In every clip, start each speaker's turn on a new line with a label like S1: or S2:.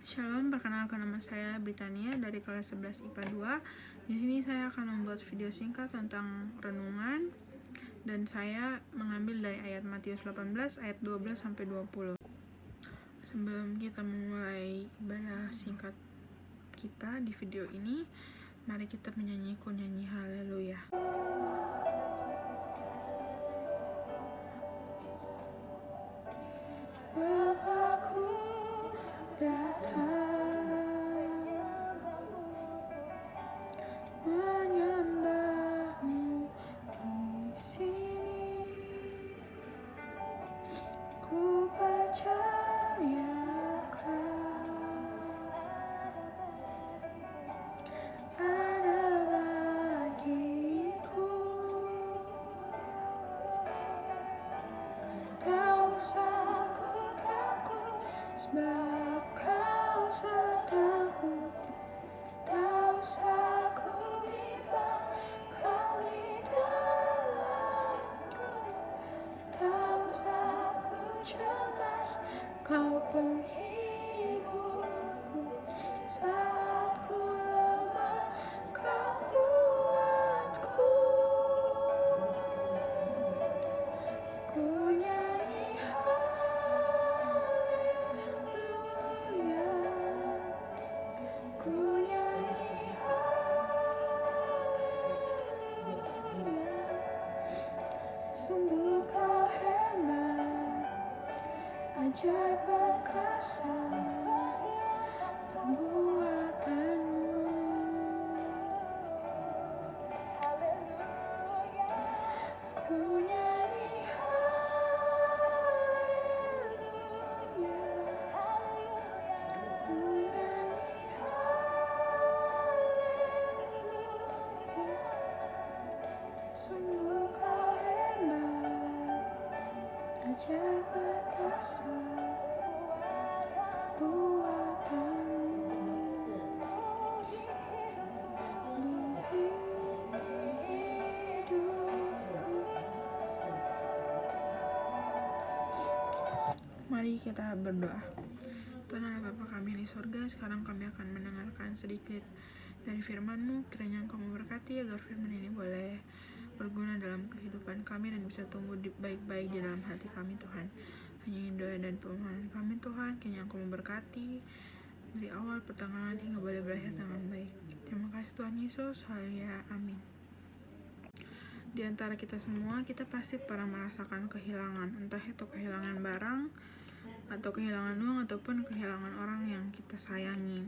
S1: Shalom, perkenalkan nama saya Britania dari kelas 11 IPA 2. Di sini saya akan membuat video singkat tentang renungan dan saya mengambil dari ayat Matius 18 ayat 12 sampai 20. Sebelum kita memulai ibadah singkat kita di video ini, mari kita menyanyi nyanyi haleluya. Bapakku datang menyembahmu di sini. Ku percaya Kau ada bagiku. Tak usah ku takut, sebab Kau sertaku. Tak usah ku bimbang, Kau di dalamku. Tak usah ku cemas, Kau penghiburku. Saat ku lemah, Kau kuatku. Ku nyanyi haleluya. Ku nyanyi haleluya. Sungguh Kau hebat, ajaib perkasa pembuatanmu. Ku nyanyi haleluya. Ku nyanyi haleluya. Sungguh Kau hebat, ajaib perkasa buatanmu di hidupku. Mari kita berdoa. Tuhan Allah Bapa kami di sorga, sekarang kami akan mendengarkan sedikit dari firman-Mu. Kiranya Engkau memberkati agar firman ini boleh berguna dalam kehidupan kami dan bisa tumbuh baik-baik di dalam hati kami, Tuhan. Hanya doa dan permohonan kami, Tuhan. Kiranya Engkau memberkati dari awal, pertengahan, hingga boleh berakhir dengan baik. Terima kasih Tuhan Yesus. Haleluya. Amin. Di antara kita semua, kita pasti pernah merasakan kehilangan, entah itu kehilangan barang, atau kehilangan uang, ataupun kehilangan orang yang kita sayangi.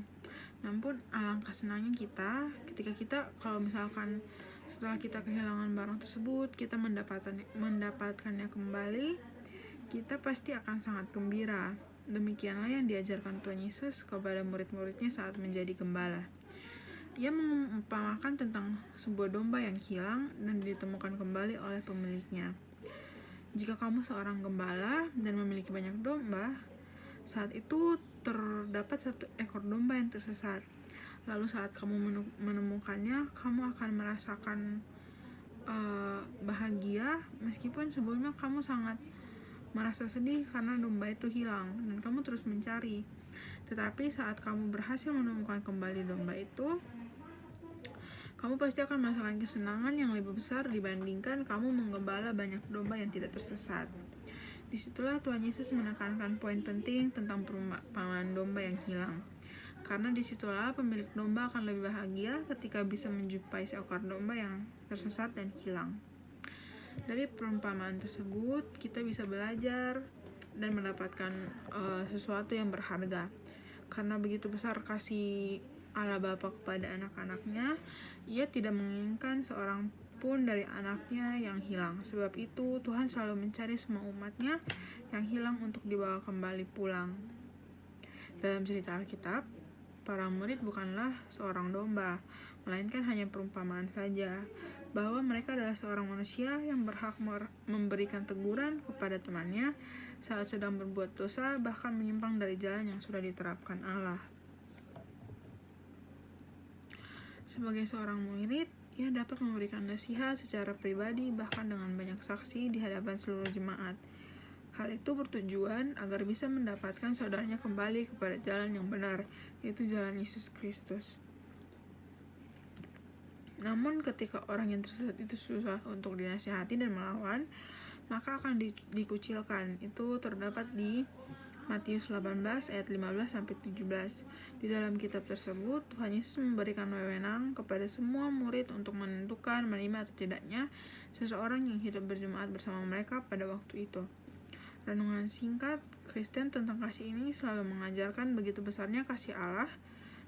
S1: Namun alangkah senangnya kita ketika kita, kalau misalkan setelah kita kehilangan barang tersebut, kita mendapatkannya kembali, kita pasti akan sangat gembira. Demikianlah yang diajarkan Tuhan Yesus kepada murid-muridnya saat menjadi gembala. Ia mengumpamakan tentang sebuah domba yang hilang dan ditemukan kembali oleh pemiliknya. Jika kamu seorang gembala dan memiliki banyak domba, saat itu terdapat satu ekor domba yang tersesat. Lalu saat kamu menemukannya, kamu akan merasakan bahagia, meskipun sebelumnya kamu sangat merasa sedih karena domba itu hilang dan kamu terus mencari. Tetapi saat kamu berhasil menemukan kembali domba itu, kamu pasti akan merasakan kesenangan yang lebih besar dibandingkan kamu menggembala banyak domba yang tidak tersesat. Disitulah Tuhan Yesus menekankan poin penting tentang perumpamaan domba yang hilang. Karena disitulah pemilik domba akan lebih bahagia ketika bisa menjumpai seekor domba yang tersesat dan hilang. Dari perumpamaan tersebut, kita bisa belajar dan mendapatkan sesuatu yang berharga. Karena begitu besar kasih Allah Bapa kepada anak-anaknya, Ia tidak menginginkan seorang pun dari anaknya yang hilang. Sebab itu Tuhan selalu mencari semua umatnya yang hilang untuk dibawa kembali pulang. Dalam cerita Alkitab, para murid bukanlah seorang domba, melainkan hanya perumpamaan saja, bahwa mereka adalah seorang manusia yang berhak memberikan teguran kepada temannya saat sedang berbuat dosa, bahkan menyimpang dari jalan yang sudah diterapkan Allah. Sebagai seorang murid, ia dapat memberikan nasihat secara pribadi bahkan dengan banyak saksi di hadapan seluruh jemaat. Hal itu bertujuan agar bisa mendapatkan saudaranya kembali kepada jalan yang benar, yaitu jalan Yesus Kristus. Namun ketika orang yang tersesat itu susah untuk dinasihati dan melawan, maka akan dikucilkan. Itu terdapat di Matius 18 ayat 15-17. Di dalam kitab tersebut, Tuhan Yesus memberikan wewenang kepada semua murid untuk menentukan menerima atau tidaknya seseorang yang hidup berjemaat bersama mereka pada waktu itu. Renungan singkat Kristen tentang kasih ini selalu mengajarkan begitu besarnya kasih Allah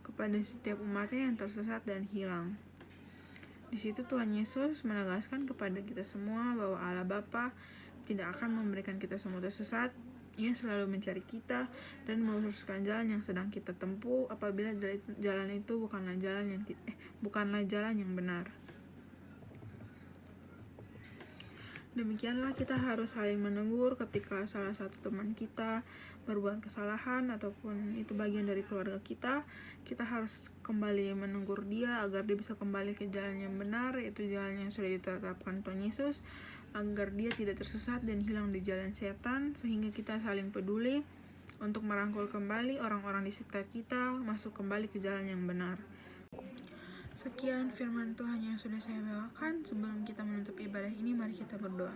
S1: kepada setiap umatnya yang tersesat dan hilang. Di situ Tuhan Yesus menegaskan kepada kita semua bahwa Allah Bapa tidak akan memberikan kita semua tersesat. Ia selalu mencari kita dan meluruskan jalan yang sedang kita tempuh apabila jalan itu bukanlah jalan yang benar. Demikianlah kita harus saling menegur ketika salah satu teman kita berbuat kesalahan ataupun itu bagian dari keluarga kita. Kita harus kembali menegur dia agar dia bisa kembali ke jalan yang benar, yaitu jalan yang sudah ditetapkan Tuhan Yesus, agar dia tidak tersesat dan hilang di jalan setan, sehingga kita saling peduli untuk merangkul kembali orang-orang di sekitar kita masuk kembali ke jalan yang benar. Sekian firman Tuhan yang sudah saya bawakan. Sebelum kita menutup ibadah ini, mari kita berdoa.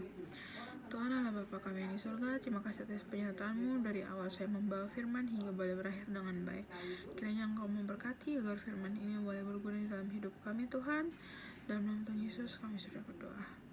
S1: Tuhan Allah Bapa kami yang di surga, terima kasih atas penyertaan-Mu dari awal saya membawa firman hingga boleh berakhir dengan baik. Kiranya Engkau memberkati agar firman ini boleh berguna di dalam hidup kami Tuhan. Dalam nama Tuhan Yesus kami sudah berdoa.